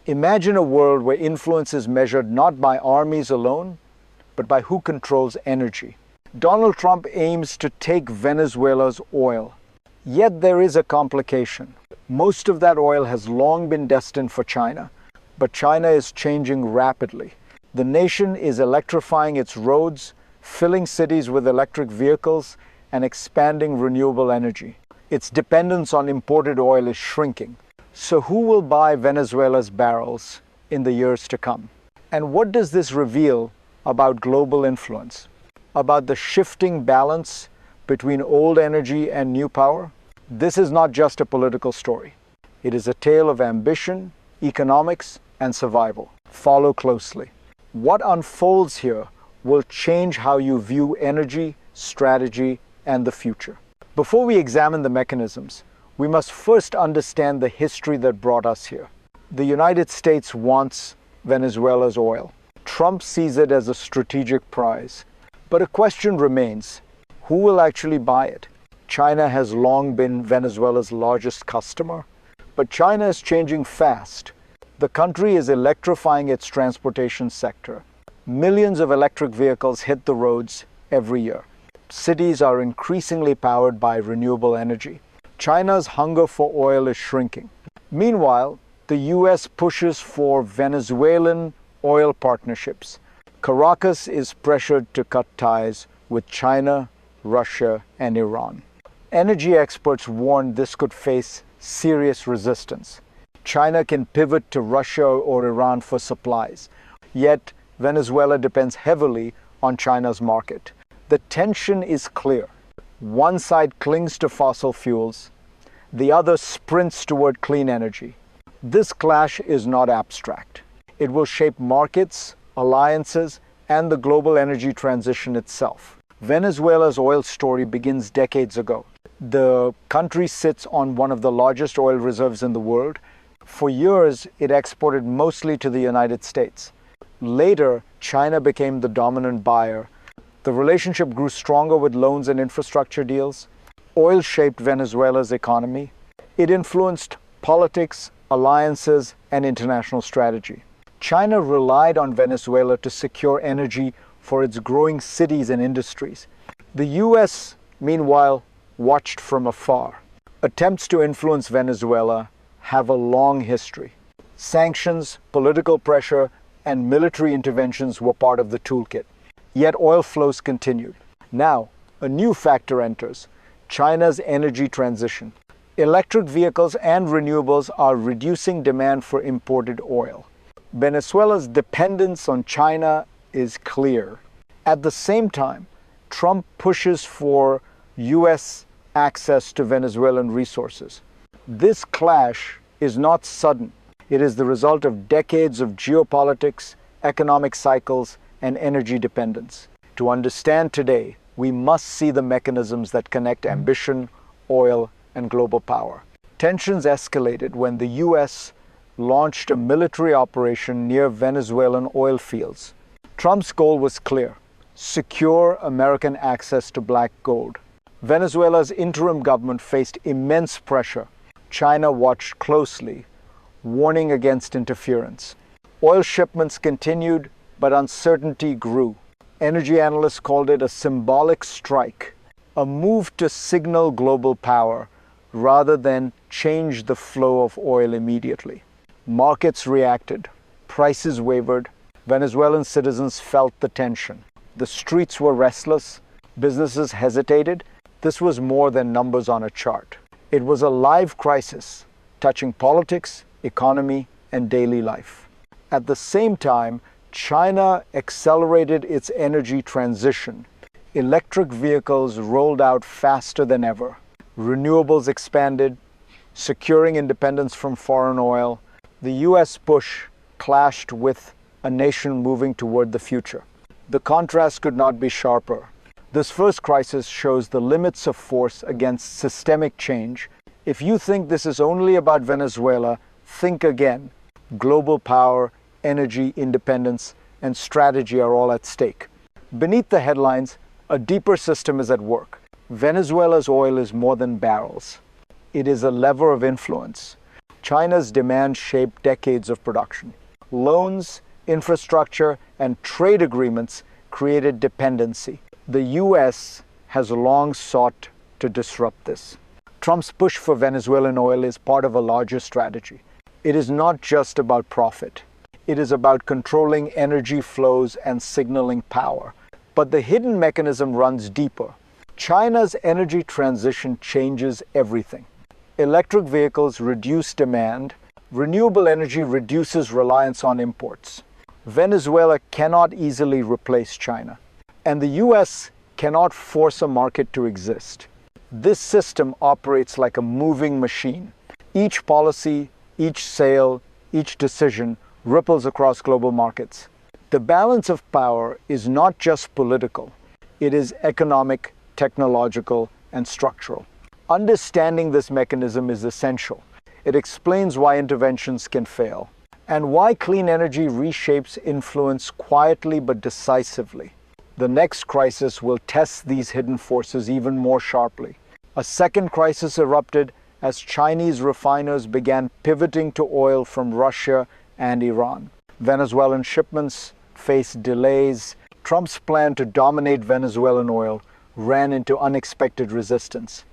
Imagine a world where influence is measured not by armies alone, but by who controls energy. Donald Trump aims to take Venezuela's oil. Yet there is a complication. Most of that oil has long been destined for China, but China is changing rapidly. The nation is electrifying its roads, filling cities with electric vehicles, and expanding renewable energy. Its dependence on imported oil is shrinking. So who will buy Venezuela's barrels in the years to come? And what does this reveal about global influence? About the shifting balance between old energy and new power? This is not just a political story. It is a tale of ambition, economics, and survival. Follow closely. What unfolds here will change how you view energy, strategy, and the future. Before we examine the mechanisms, we must first understand the history that brought us here. The United States wants Venezuela's oil. Trump sees it as a strategic prize. But a question remains: who will actually buy it? China has long been Venezuela's largest customer, but China is changing fast. The country is electrifying its transportation sector. Millions of electric vehicles hit the roads every year. Cities are increasingly powered by renewable energy. China's hunger for oil is shrinking. Meanwhile, the US pushes for Venezuelan oil partnerships. Caracas is pressured to cut ties with China, Russia, and Iran. Energy experts warn this could face serious resistance. China can pivot to Russia or Iran for supplies, yet Venezuela depends heavily on China's market. The tension is clear. One side clings to fossil fuels, the other sprints toward clean energy. This clash is not abstract. It will shape markets, alliances, and the global energy transition itself. Venezuela's oil story begins decades ago. The country sits on one of the largest oil reserves in the world. For years, it exported mostly to the United States. Later, China became the dominant buyer. The relationship grew stronger with loans and infrastructure deals. Oil shaped Venezuela's economy. It influenced politics, alliances, and international strategy. China relied on Venezuela to secure energy for its growing cities and industries. The US, meanwhile, watched from afar. Attempts to influence Venezuela have a long history. Sanctions, political pressure, and military interventions were part of the toolkit. Yet oil flows continued. Now, a new factor enters: China's energy transition. Electric vehicles and renewables are reducing demand for imported oil. Venezuela's dependence on China is clear. At the same time, Trump pushes for US access to Venezuelan resources. This clash is not sudden. It is the result of decades of geopolitics, economic cycles, and energy dependence. To understand today, we must see the mechanisms that connect ambition, oil, and global power. Tensions escalated when the US launched a military operation near Venezuelan oil fields. Trump's goal was clear: secure American access to black gold. Venezuela's interim government faced immense pressure. China watched closely, warning against interference. Oil shipments continued, but uncertainty grew. Energy analysts called it a symbolic strike, a move to signal global power rather than change the flow of oil immediately. Markets reacted. Prices wavered. Venezuelan citizens felt the tension. The streets were restless. Businesses hesitated. This was more than numbers on a chart. It was a live crisis touching politics, economy, and daily life. At the same time, China accelerated its energy transition. Electric vehicles rolled out faster than ever. Renewables expanded, securing independence from foreign oil. The US push clashed with a nation moving toward the future. The contrast could not be sharper. This first crisis shows the limits of force against systemic change. If you think this is only about Venezuela, think again. Global power, energy, independence, and strategy are all at stake. Beneath the headlines, a deeper system is at work. Venezuela's oil is more than barrels. It is a lever of influence. China's demand shaped decades of production. Loans, infrastructure, and trade agreements created dependency. The U.S. has long sought to disrupt this. Trump's push for Venezuelan oil is part of a larger strategy. It is not just about profit. It is about controlling energy flows and signaling power. But the hidden mechanism runs deeper. China's energy transition changes everything. Electric vehicles reduce demand. Renewable energy reduces reliance on imports. Venezuela cannot easily replace China. And the U.S. cannot force a market to exist. This system operates like a moving machine. Each policy, each sale, each decision ripples across global markets. The balance of power is not just political. It is economic, technological, and structural. Understanding this mechanism is essential. It explains why interventions can fail and why clean energy reshapes influence quietly but decisively. The next crisis will test these hidden forces even more sharply. A second crisis erupted as Chinese refiners began pivoting to oil from Russia and Iran. Venezuelan shipments faced delays. Trump's plan to dominate Venezuelan oil ran into unexpected resistance.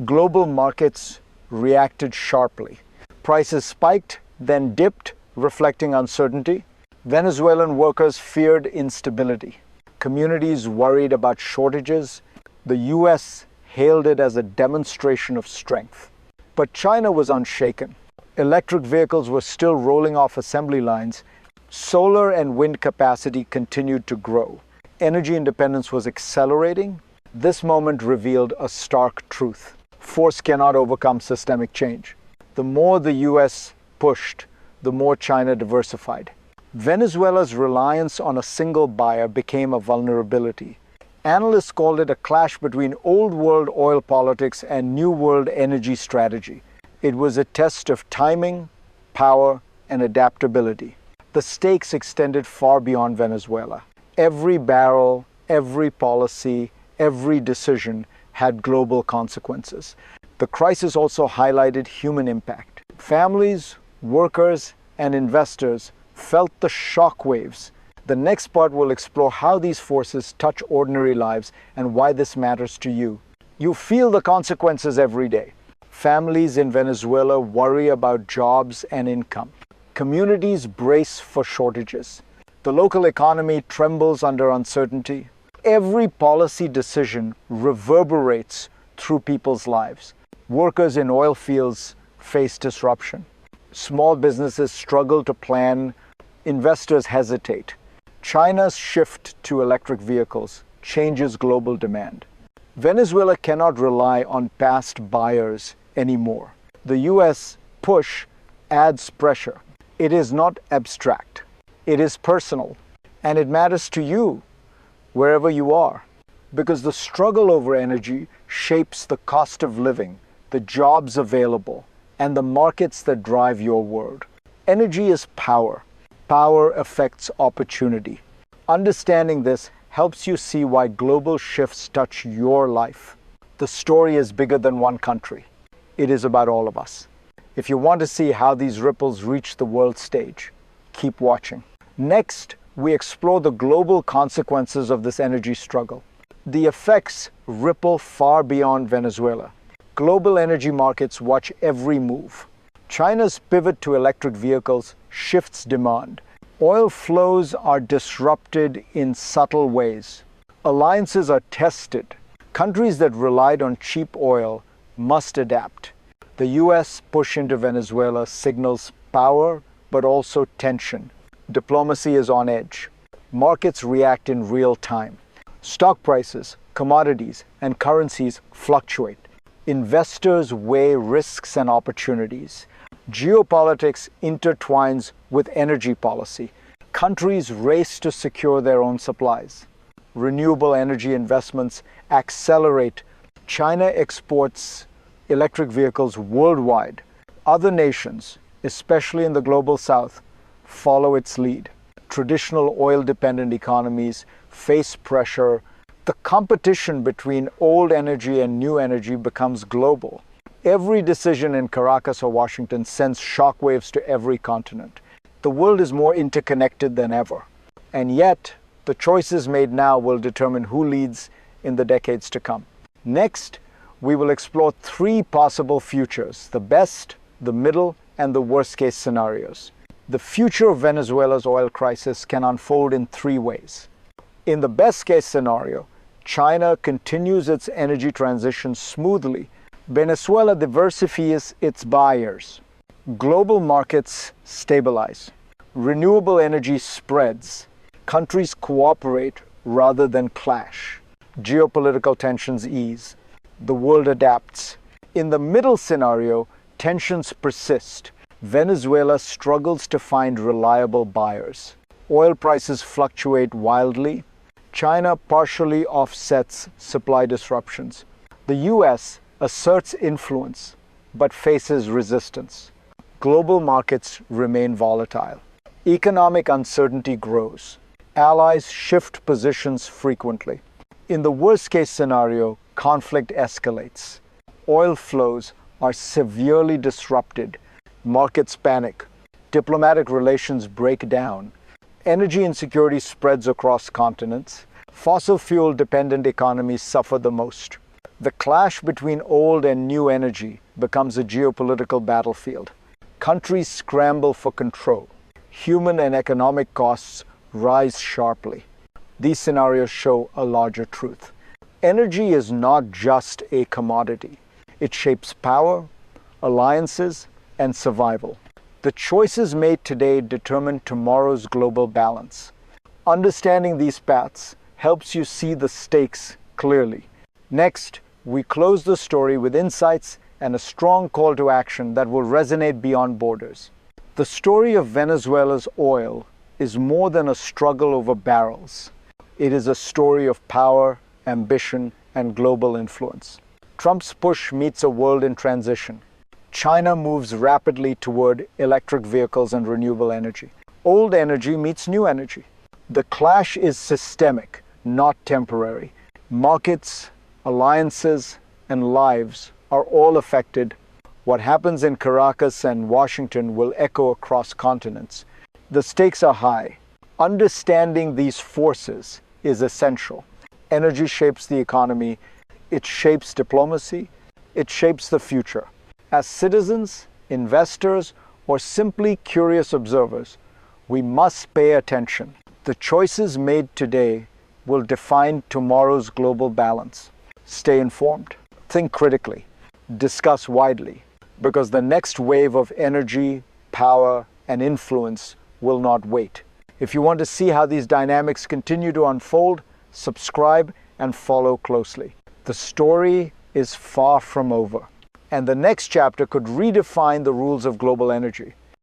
Global markets reacted sharply. Prices spiked, then dipped, reflecting uncertainty. Venezuelan workers feared instability. Communities worried about shortages. The U.S. hailed it as a demonstration of strength. But China was unshaken. Electric vehicles were still rolling off assembly lines. Solar and wind capacity continued to grow. Energy independence was accelerating. This moment revealed a stark truth. Force cannot overcome systemic change. The more the U.S. pushed, the more China diversified. Venezuela's reliance on a single buyer became a vulnerability. Analysts called it a clash between old world oil politics and new world energy strategy. It was a test of timing, power, and adaptability. The stakes extended far beyond Venezuela. Every barrel, every policy, every decision had global consequences. The crisis also highlighted human impact. Families, workers, and investors felt the shock waves. The next part will explore how these forces touch ordinary lives and why this matters to you. You feel the consequences every day. Families in Venezuela worry about jobs and income. Communities brace for shortages. The local economy trembles under uncertainty. Every policy decision reverberates through people's lives. Workers in oil fields face disruption. Small businesses struggle to plan. Investors hesitate. China's shift to electric vehicles changes global demand. Venezuela cannot rely on past buyers anymore. The U.S. push adds pressure. It is not abstract. It is personal. And it matters to you wherever you are. Because the struggle over energy shapes the cost of living, the jobs available, and the markets that drive your world. Energy is power. Power affects opportunity. Understanding this helps you see why global shifts touch your life. The story is bigger than one country. It is about all of us. If you want to see how these ripples reach the world stage, keep watching. Next, we explore the global consequences of this energy struggle. The effects ripple far beyond Venezuela. Global energy markets watch every move. China's pivot to electric vehicles shifts demand. Oil flows are disrupted in subtle ways. Alliances are tested. Countries that relied on cheap oil must adapt. The U.S. push into Venezuela signals power, but also tension. Diplomacy is on edge. Markets react in real time. Stock prices, commodities, and currencies fluctuate. Investors weigh risks and opportunities. Geopolitics intertwines with energy policy. Countries race to secure their own supplies. Renewable energy investments accelerate. China exports electric vehicles worldwide. Other nations, especially in the global south, follow its lead. Traditional oil-dependent economies face pressure. The competition between old energy and new energy becomes global. Every decision in Caracas or Washington sends shockwaves to every continent. The world is more interconnected than ever. And yet, the choices made now will determine who leads in the decades to come. Next, we will explore 3 possible futures: the best, the middle, and the worst-case scenarios. The future of Venezuela's oil crisis can unfold in 3 ways. In the best-case scenario, China continues its energy transition smoothly. Venezuela diversifies its buyers. Global markets stabilize. Renewable energy spreads. Countries cooperate rather than clash. Geopolitical tensions ease. The world adapts. In the middle scenario, tensions persist. Venezuela struggles to find reliable buyers. Oil prices fluctuate wildly. China partially offsets supply disruptions. The US asserts influence but faces resistance. Global markets remain volatile. Economic uncertainty grows. Allies shift positions frequently. In the worst-case scenario, conflict escalates. Oil flows are severely disrupted. Markets panic. Diplomatic relations break down. Energy insecurity spreads across continents. Fossil fuel-dependent economies suffer the most. The clash between old and new energy becomes a geopolitical battlefield. Countries scramble for control. Human and economic costs rise sharply. These scenarios show a larger truth. Energy is not just a commodity. It shapes power, alliances, and survival. The choices made today determine tomorrow's global balance. Understanding these paths helps you see the stakes clearly. Next, we close the story with insights and a strong call to action that will resonate beyond borders. The story of Venezuela's oil is more than a struggle over barrels. It is a story of power, ambition, and global influence. Trump's push meets a world in transition. China moves rapidly toward electric vehicles and renewable energy. Old energy meets new energy. The clash is systemic, not temporary. Markets, alliances, and lives are all affected. What happens in Caracas and Washington will echo across continents. The stakes are high. Understanding these forces is essential. Energy shapes the economy. It shapes diplomacy. It shapes the future. As citizens, investors, or simply curious observers, we must pay attention. The choices made today will define tomorrow's global balance. Stay informed, think critically, discuss widely, because the next wave of energy, power, and influence will not wait. If you want to see how these dynamics continue to unfold, subscribe and follow closely. The story is far from over, and the next chapter could redefine the rules of global energy.